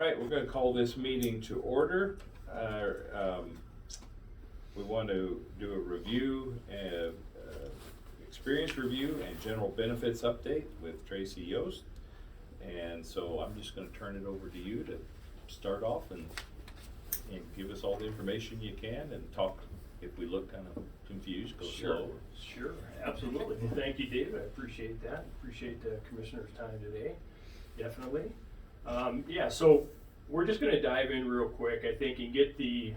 Right, we're going to call this meeting to order. We want to do a review, experience review and general benefits update with Tracey Yost. And so I'm just going to turn it over to you to start off and give us all the information you can and talk. If we look kind of confused, go slow. Sure, absolutely. Thank you, David. I appreciate that. Appreciate the commissioner's time today. Definitely. Yeah, so we're just going to dive in real quick, I think, and get the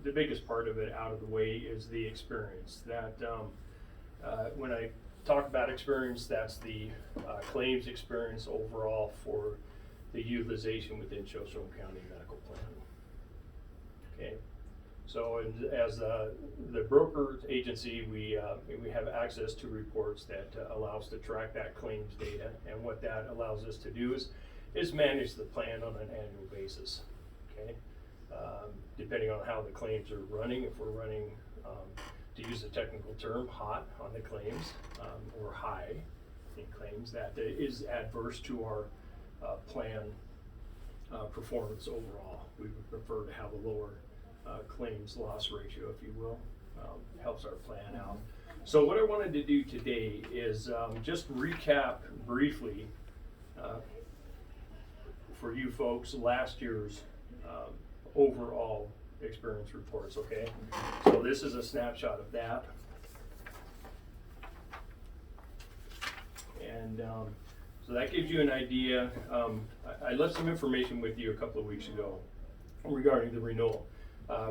biggest part of it out of the way is the experience. That when I talk about experience, that's the claims experience overall for the utilization within Shoshone County Medical Plan. Okay. So as the broker agency, we have access to reports that allow us to track that claims data, and what that allows us to do is manage the plan on an annual basis. Okay, depending on how the claims are running, if we're running, to use the technical term, hot on the claims or high in claims, that is adverse to our plan performance overall. We would prefer to have a lower claims loss ratio, if you will. Helps our plan out. So what I wanted to do today is just recap briefly for you folks last year's overall experience reports, okay? So this is a snapshot of that. And so that gives you an idea. I left some information with you a couple of weeks ago regarding the renewal.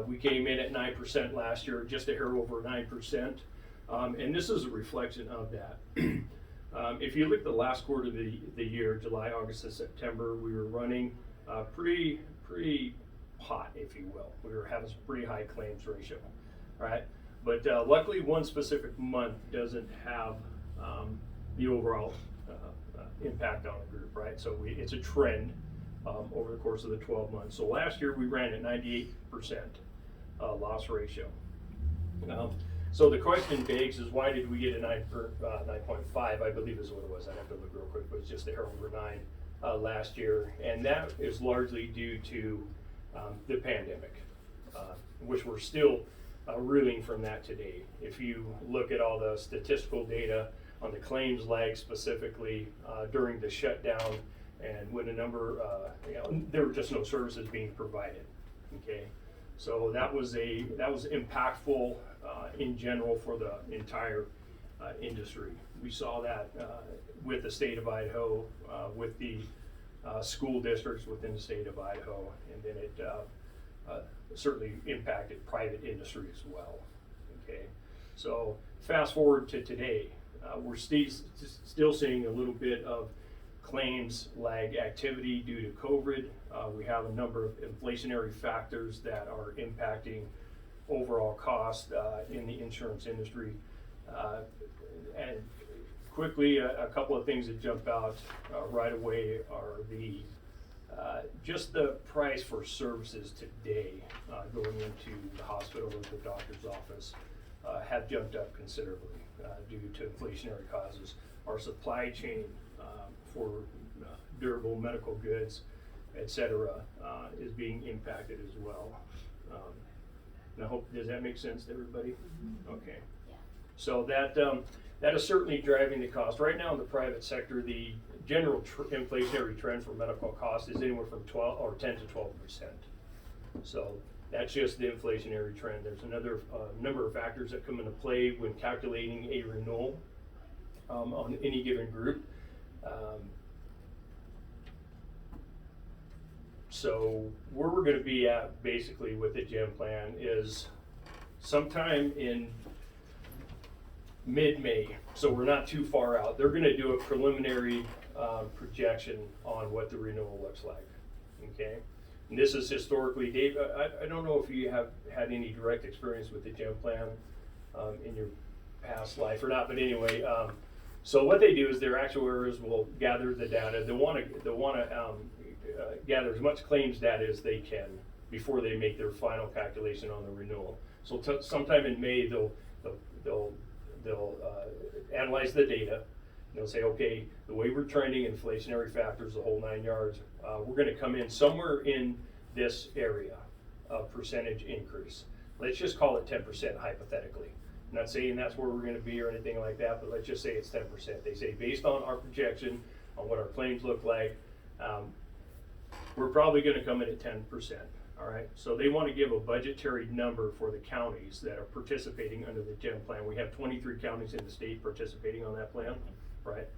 We came in at 9% last year, just a hair over 9%, and this is a reflection of that. If you look at the last quarter of the year, July, August, and September, we were running pretty hot, if you will. We were having some pretty high claims ratio, right? But luckily, one specific month doesn't have the overall impact on the group, right? So it's a trend. Over the course of the 12 months. So last year we ran at 98% loss ratio. So the question begs is, why did we get a 9.5, I believe is what it was. I'd have to look real quick, but it's just a hair over 9 last year. And that is largely due to the pandemic, which we're still reeling from that today. If you look at all the statistical data on the claims lag specifically during the shutdown, and when a number, there were just no services being provided. Okay, so that was impactful in general for the entire industry. We saw that with the state of Idaho, with the school districts within the state of Idaho, and then it certainly impacted private industry as well. Okay, so fast forward to today, we're still seeing a little bit of claims lag activity due to COVID. We have a number of inflationary factors that are impacting overall cost in the insurance industry. And quickly, a couple of things that jump out right away are just the price for services today going into the hospital or the doctor's office have jumped up considerably due to inflationary causes. Our supply chain for durable medical goods, etc., is being impacted as well. And I hope, does that make sense to everybody? Mm-hmm. Okay. Yeah. So that is certainly driving the cost. Right now in the private sector, the general inflationary trend for medical costs is anywhere from 10 to 12%. So that's just the inflationary trend. There's another number of factors that come into play when calculating a renewal on any given group. So where we're going to be at basically with the GEM plan is sometime in mid-May. So we're not too far out. They're going to do a preliminary projection on what the renewal looks like. Okay. And this is historically, Dave, I don't know if you have had any direct experience with the GEM plan in your past life or not, but anyway, so what they do is their actuaries will gather the data. They want to gather as much claims data as they can before they make their final calculation on the renewal. So sometime in May, they'll analyze the data, They'll say, okay, the way we're trending, inflationary factors, the whole 9 yards, we're gonna come in somewhere in this area of percentage increase. Let's just call it 10% hypothetically. I'm not saying that's where we're gonna be or anything like that, but let's just say it's 10%. They say based on our projection, on what our claims look like, we're probably gonna come in at 10%, all right? So they wanna give a budgetary number for the counties that are participating under the GEM plan. We have 23 counties in the state participating on that plan, right?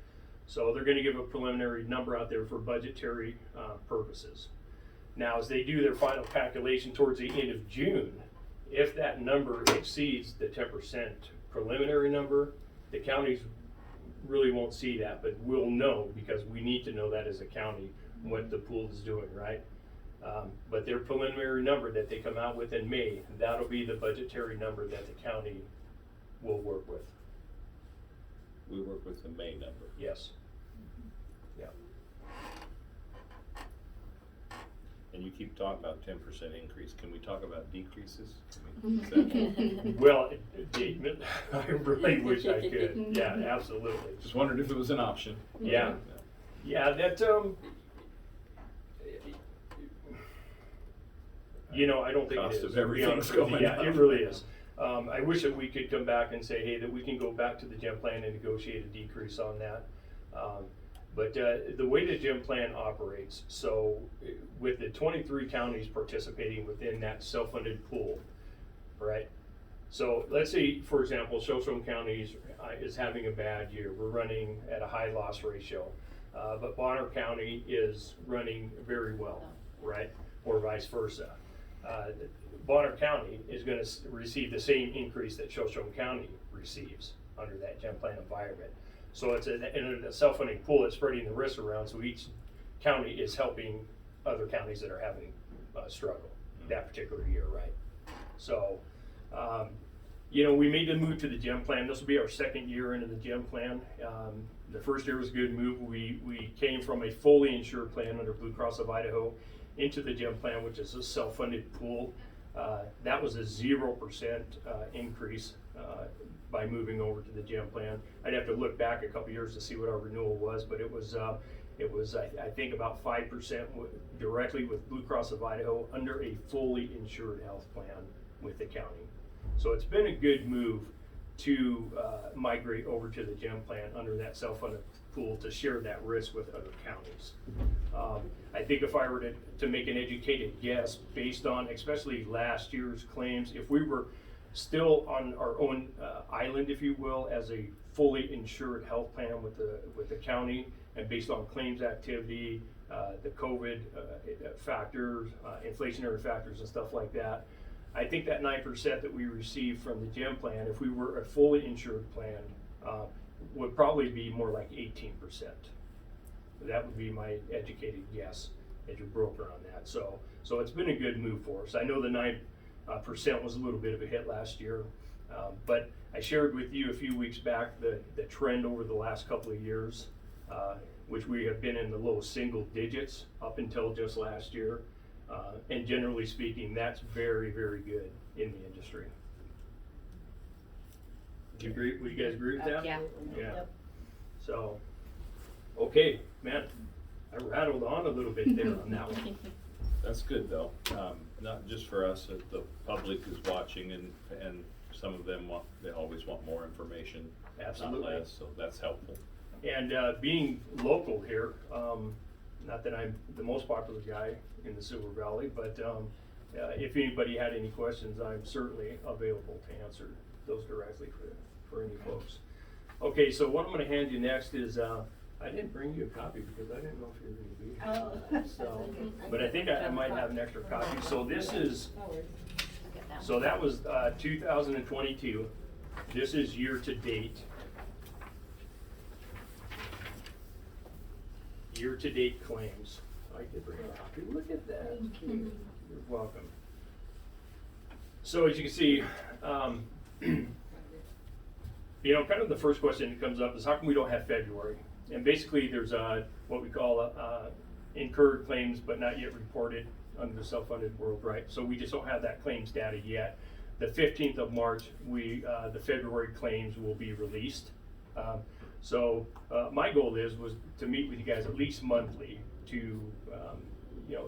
So they're gonna give a preliminary number out there for budgetary purposes. Now, as they do their final calculation towards the end of June, if that number exceeds the 10% preliminary number, the counties really won't see that, but we'll know, because we need to know that as a county, what the pool is doing, right? But their preliminary number that they come out with in May, that'll be the budgetary number that the county will work with. We work with the May number. Yes. Yeah. And you keep talking about 10% increase. Can we talk about decreases? I mean, is that- Well, David, I really wish I could. Yeah, absolutely. Just wondered if it was an option. Yeah. Yeah, that, you know, I don't think it is. Cost of to be everything's honest with you. going Yeah, up. it really is. I wish that we could come back and say, hey, that we can go back to the GEM plan and negotiate a decrease on that. But the way the GEM plan operates, so with the 23 counties participating within that self-funded pool, right? So let's say, for example, Shoshone County is having a bad year. We're running at a high loss ratio. But Bonner County is running very well, right? Or vice versa. Bonner County is going to receive the same increase that Shoshone County receives under that GEM plan environment. So it's in a self-funding pool that's spreading the risk around, so each county is helping other counties that are having struggle that particular year, right? So, you know, we made the move to the GEM plan. This will be our second year into the GEM plan. The first year was a good move. We came from a fully insured plan under Blue Cross of Idaho into the GEM plan, which is a self-funded pool. That was a 0% increase by moving over to the GEM plan. I'd have to look back a couple years to see what our renewal was, but it was I think about 5% directly with Blue Cross of Idaho under a fully insured health plan with the county. So it's been a good move to migrate over to the GEM plan under that self-funded pool to share that risk with other counties. I think if I were to make an educated guess based on especially last year's claims, if we were still on our own island, if you will, as a fully insured health plan with the county, and based on claims activity, the COVID factors, inflationary factors and stuff like that, I think that 9% that we received from the GEM plan, if we were a fully insured plan, would probably be more like 18%. That would be my educated guess as your broker on that. So it's been a good move for us. I know the 9% was a little bit of a hit last year, but I shared with you a few weeks back the trend over the last couple of years, which we have been in the low single digits up until just last year. And generally speaking, that's very, very good in the industry. Do you agree? Would you guys agree with that? Yeah. Yeah. Yep. So, okay, man, I rattled on a little bit there on that one. That's good though, not just for us, the public is watching and some of them they always want more information. Absolutely. Not less, so that's helpful. And being local here, not that I'm the most popular guy in the Silver Valley, but if anybody had any questions, I'm certainly available to answer those directly for any folks. Okay, so what I'm going to hand you next is, I didn't bring you a copy because I didn't know if you were going to be here. So, but I think I might have an extra copy. So this is, so that was 2022. This is year to date. Year-to-date claims. I did bring a copy. Look at that. Thank you. You're welcome. So as you can see, you know, kind of the first question that comes up is how come we don't have February? And basically there's what we call incurred claims but not yet reported under the self-funded world, right? So we just don't have that claims data yet. The 15th of March, the February claims will be released. So my goal was to meet with you guys at least monthly to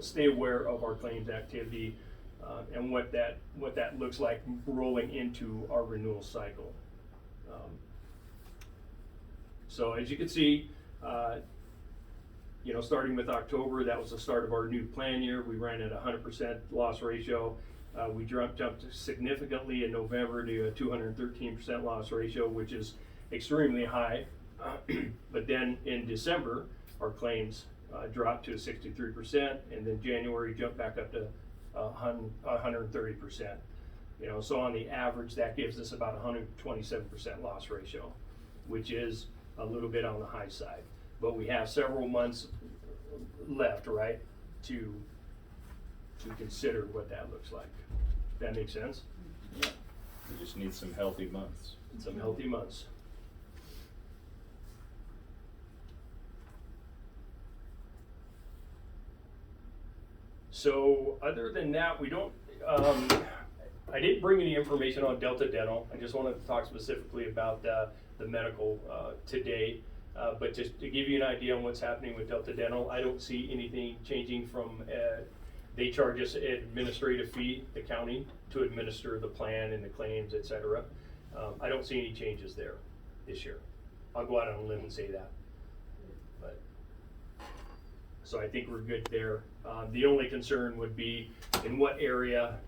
stay aware of our claims activity and what that looks like rolling into our renewal cycle. So as you can see, starting with October, that was the start of our new plan year. We ran at 100% loss ratio. We jumped significantly in November to a 213% loss ratio, which is extremely high. But then in December, our claims dropped to 63%, and then January jumped back up to 130%. So on the average, that gives us about 127% loss ratio, which is a little bit on the high side. But we have several months left, right, to consider what that looks like. That makes sense? Yeah. We just need some healthy months. Some healthy months. So other than that, we don't, I didn't bring any information on Delta Dental. I just wanted to talk specifically about the medical today. But just to give you an idea on what's happening with Delta Dental, I don't see anything changing from, they charge us an administrative fee, the county, to administer the plan and the claims, et cetera. I don't see any changes there this year. I'll go out on a limb and say that. But, so I think we're good there. The only concern would be in what area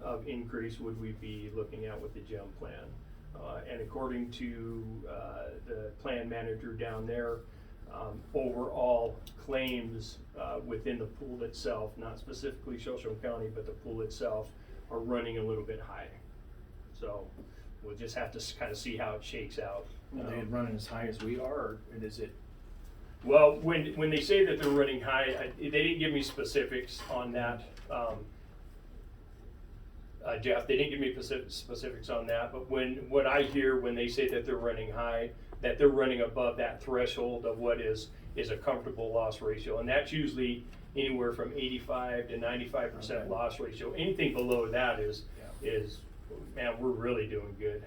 of increase would we be looking at with the GEM plan? And according to the plan manager down there, overall claims within the pool itself, not specifically Shoshone County, but the pool itself, are running a little bit high. So we'll just have to kind of see how it shakes out. Are they running as high as we are, or is it? Well, when they say that they're running high, they didn't give me specifics on that. Jeff, they didn't give me specifics on that, but what I hear when they say that they're running high, that they're running above that threshold of what is a comfortable loss ratio, and that's usually anywhere from 85 to 95% loss ratio. Anything below that is man, we're really doing good.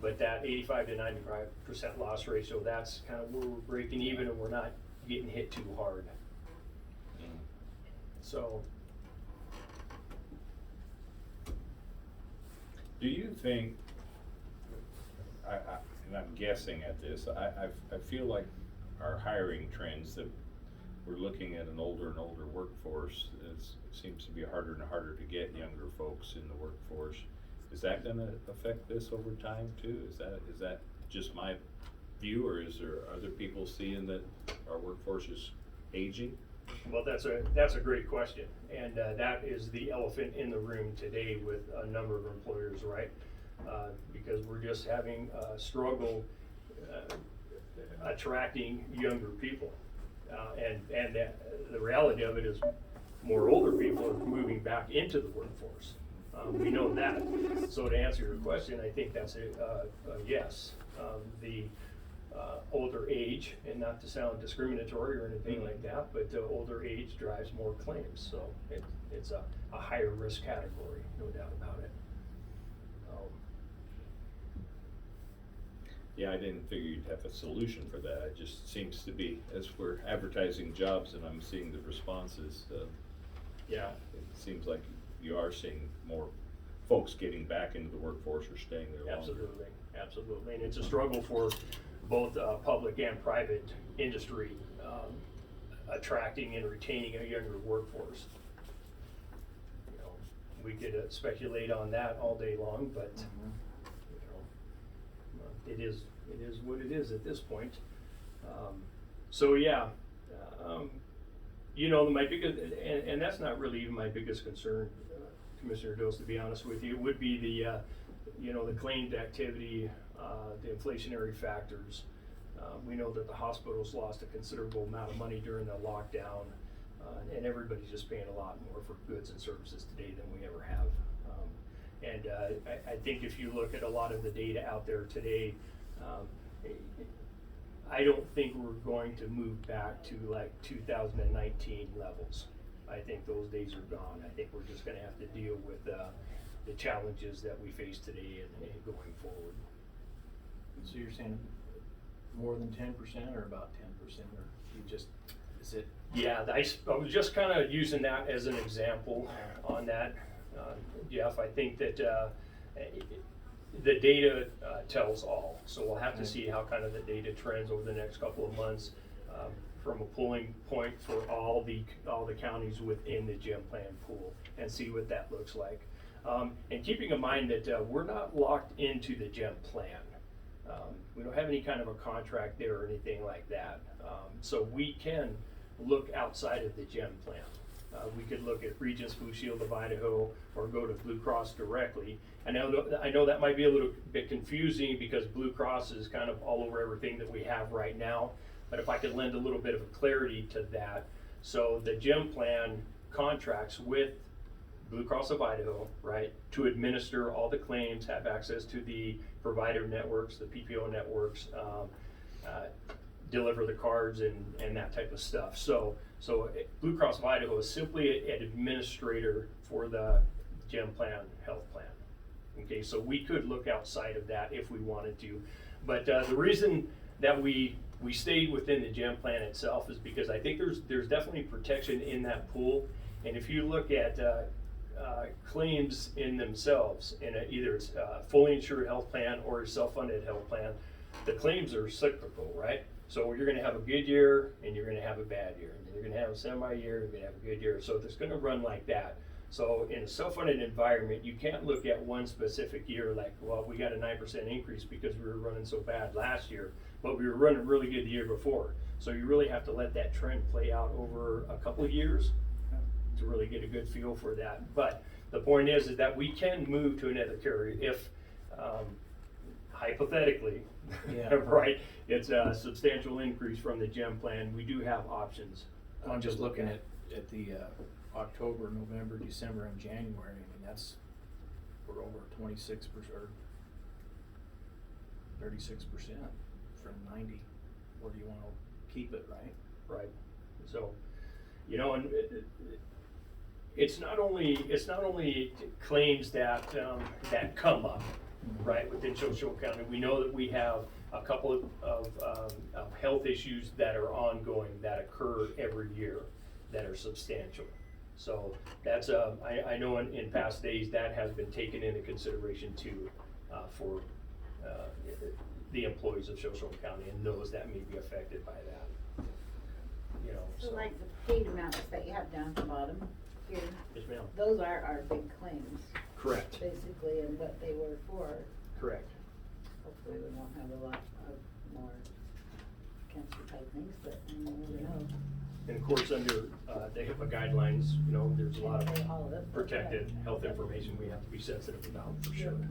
But that 85 to 95% loss ratio, that's kind of where we're breaking even and we're not getting hit too hard. So. Do you think, and I'm guessing at this, I feel like our hiring trends that we're looking at an older and older workforce, it seems to be harder and harder to get younger folks in the workforce. Is that gonna affect this over time too? Is that just my view, or is there other people seeing that our workforce is aging? Well, that's a great question, and that is the elephant in the room today with a number of employers, right? Because we're just having a struggle attracting younger people, and the reality of it is more older people are moving back into the workforce. We know that. So to answer your question, I think that's a yes. The older age, and not to sound discriminatory or anything like that, but older age drives more claims. So it's a higher risk category, no doubt about it. Yeah, I didn't figure you'd have a solution for that. It just seems to be, as we're advertising jobs and I'm seeing the responses, Yeah. it seems like you are seeing more folks getting back into the workforce or staying there longer. Absolutely, and it's a struggle for both public and private industry attracting and retaining a younger workforce. We could speculate on that all day long, but it is what it is at this point. So yeah, my biggest, and that's not really even my biggest concern, Commissioner Yost, to be honest with you, would be the claimed activity, the inflationary factors. We know that the hospitals lost a considerable amount of money during the lockdown, and everybody's just paying a lot more for goods and services today than we ever have. And I think if you look at a lot of the data out there today, I don't think we're going to move back to like 2019 levels. I think those days are gone. I think we're just gonna have to deal with the challenges that we face today and going forward. So you're saying more than 10% or about 10%, or you just, is it? Yeah, I was just kind of using that as an example on that, Jeff. I think that the data tells all, so we'll have to see how kind of the data trends over the next couple of months from a pooling point for all the counties within the gem plan pool, and see what that looks like. And keeping in mind that we're not locked into the gem plan. We don't have any kind of a contract there or anything like that. So we can look outside of the gem plan. We could look at Regents Blue Shield of Idaho or go to Blue Cross directly. I know that might be a little bit confusing because Blue Cross is kind of all over everything that we have right now. But if I could lend a little bit of clarity to that. So the gem plan contracts with Blue Cross of Idaho, right, to administer all the claims, have access to the provider networks, the PPO networks, deliver the cards and that type of stuff. So Blue Cross of Idaho is simply an administrator for the gem plan health plan. Okay, so we could look outside of that if we wanted to. But the reason that we stayed within the gem plan itself is because I think there's definitely protection in that pool. And if you look at claims in themselves, in either it's a fully insured health plan or a self-funded health plan, the claims are cyclical, right? So you're gonna have a good year and you're gonna have a bad year. And you're gonna have a semi-year, you're gonna have a good year. So it's gonna run like that. So in a self-funded environment, you can't look at one specific year like, well, we got a 9% increase because we were running so bad last year, but we were running really good the year before. So you really have to let that trend play out over a couple of years to really get a good feel for that. But the point is that we can move to another carrier if, hypothetically, Yeah. right, it's a substantial increase from the gem plan. We do have options. I'm just to look looking at the October, November, December, and January. I mean, we're over 26% or 36% from 90. Where do you want to keep it, right? Right. So, you know, and it's not only claims that that come up, right, within Shoshone County. We know that we have a couple of health issues that are ongoing that occur every year that are substantial. So that's I know in past days that has been taken into consideration too for the employees of Shoshone County and those that may be affected by that. You know, So like the paid amounts that you have down at the bottom here, Yes, ma'am. those are our big claims, Correct. basically, and what they were for. Correct. Hopefully we won't have a lot of more cancer type things, but you never know. And of course, under the HIPAA guidelines, you know, there's a lot Can't say all of of it, but protected yeah. health information we have to be sensitive about for sure. Yep.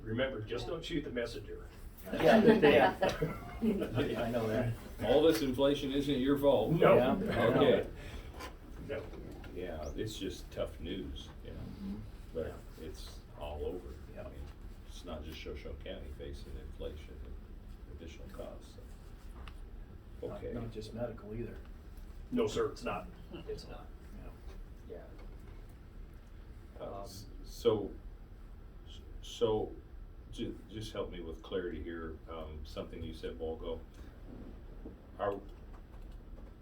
Remember, just don't shoot the messenger. Yeah. I know that. All this inflation isn't your fault. No. Yeah. Okay. No. Yeah, it's just tough news, you know, but it's all over. I mean, it's not just Shoshone County facing inflation and additional costs. So. Okay. Not just medical either. No, sir, it's not. It's not. Yeah. Yeah. So, just help me with clarity here, something you said a while ago. Our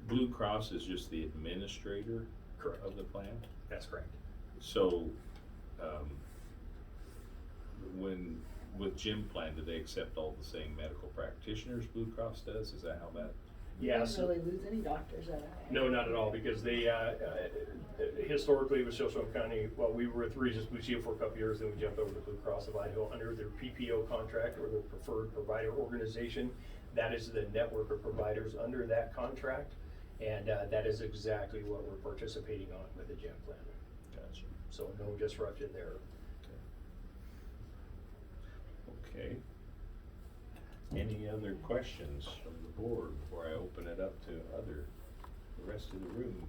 Blue Cross is just the administrator Correct. of the plan? That's correct. So, with gym plan, do they accept all the same medical practitioners Blue Cross does? Is that how that? We Yeah. didn't really lose any doctors at all. No, not at all, because they, historically with Shoshone County, well, we were with Regents Blue Shield for a couple years, then we jumped over to Blue Cross of Idaho under their PPO contract or their preferred provider organization. That is the network of providers under that contract, and that is exactly what we're participating on with the gym plan. Gotcha. So no disruption there. Okay. Any other questions from the board before I open it up to the rest of the room?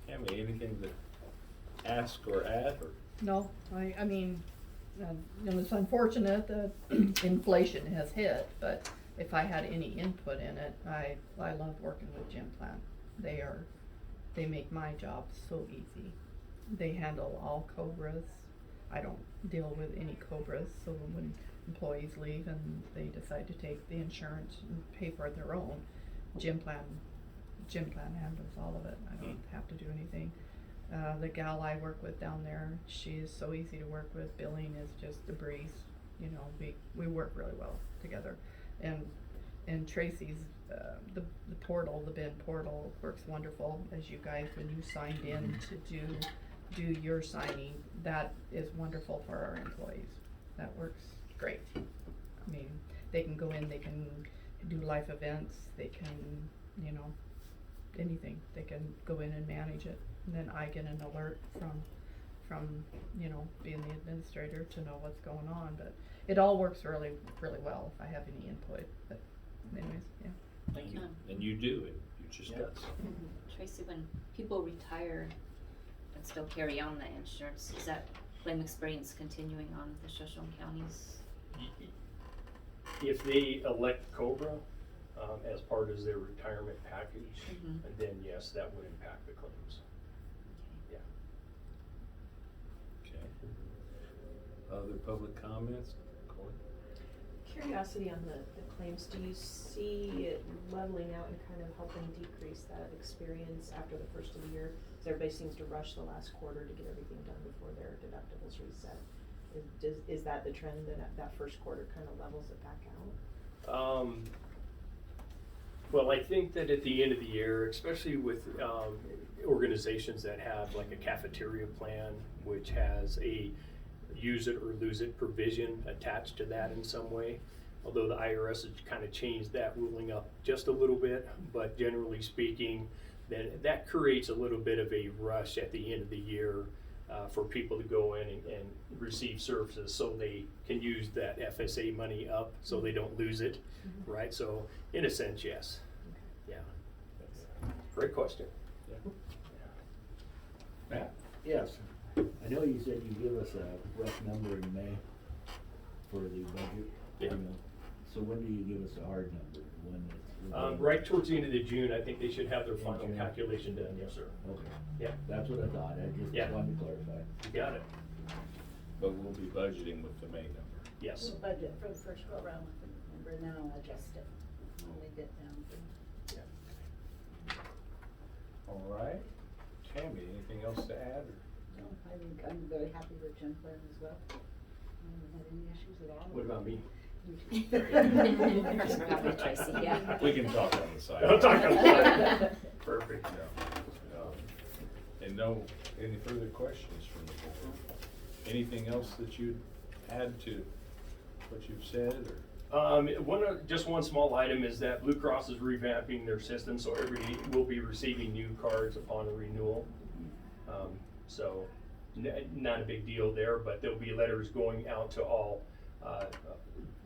Tammy, anything to ask or add, or? No, I mean, you know, it's unfortunate that inflation has hit, but if I had any input in it, I love working with Gym Plan. they make my job so easy. They handle all COBRAs. I don't deal with any COBRAs, so when employees leave and they decide to take the insurance and pay for their own, gym plan handles all of it. I don't have to do anything. The gal I work with down there, she is so easy to work with. Billing is just a breeze. You know, we work really well together. And Tracy's, the portal, the BIN portal works wonderful. As you guys, when you signed in to do your signing, that is wonderful for our employees. That works great. I mean, they can go in, they can do life events, they can, you know, anything. They can go in and manage it. And then I get an alert from, you know, being the administrator to know what's going on. But it all works really, really well if I have any input. But anyways, yeah. Thank you. And you do it, you just Yeah. got. Tracy, when people retire and still carry on the insurance, is that claim experience continuing on with the Shoshone counties? If they elect COBRA, as part of their retirement package, Mhm. and then yes, that would impact the claims. Yeah. Okay. Other public comments? Corey? Curiosity on the claims, do you see it leveling out and kind of helping decrease that experience after the first of the year? Because everybody seems to rush the last quarter to get everything done before their deductibles reset. Is that the trend, that first quarter kind of levels it back out? Well, I think that at the end of the year, especially with organizations that have like a cafeteria plan, which has a use it or lose it provision attached to that in some way, although the IRS has kind of changed that ruling up just a little bit, but generally speaking, then that creates a little bit of a rush at the end of the year for people to go in and receive services so they can use that FSA money up so they don't lose it, right? So in a sense, yes. Yeah. Great question. Matt? Yes, I know you said you give us a rough number in May for the budget. Yeah. So when do you give us a hard number? When it's? Right towards the end of the June, I think they should have their In final June. calculation done, yes, sir. Okay, Yeah, that's what I thought, I just Yeah. wanted to clarify. you got it. But we'll be budgeting with the May number. Yes. We'll budget for the first go around with the number, and then I'll adjust it when we get down to. Yeah. All right. Tammy, anything else to add? No, I think I'm very happy with gym plan as well. I haven't had any issues at all. What about me? Probably Tracy, yeah. We can talk on the side. I'll talk on the side. Perfect. And any further questions from the board? Anything else that you'd add to what you've said, or? Just one small item is that Blue Cross is revamping their system, so everybody will be receiving new cards upon a renewal. So not a big deal there, but there'll be letters going out to all,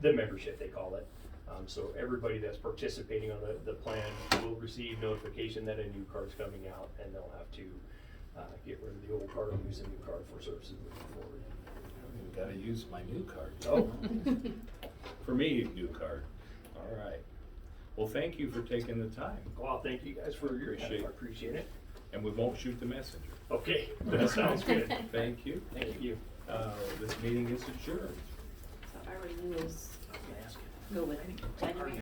the membership, they call it. So everybody that's participating on the plan will receive notification that a new card's coming out, and they'll have to get rid of the old card and use a new card for services moving forward. I've gotta use my new card. Oh. For me, new card. All right. Well, thank you for taking the time, Well, thank you guys for your Appreciate time. I it. appreciate it. and we won't shoot the messenger. Okay, that sounds good. Thank you. Thank you. This meeting is adjourned. So our renewals go with January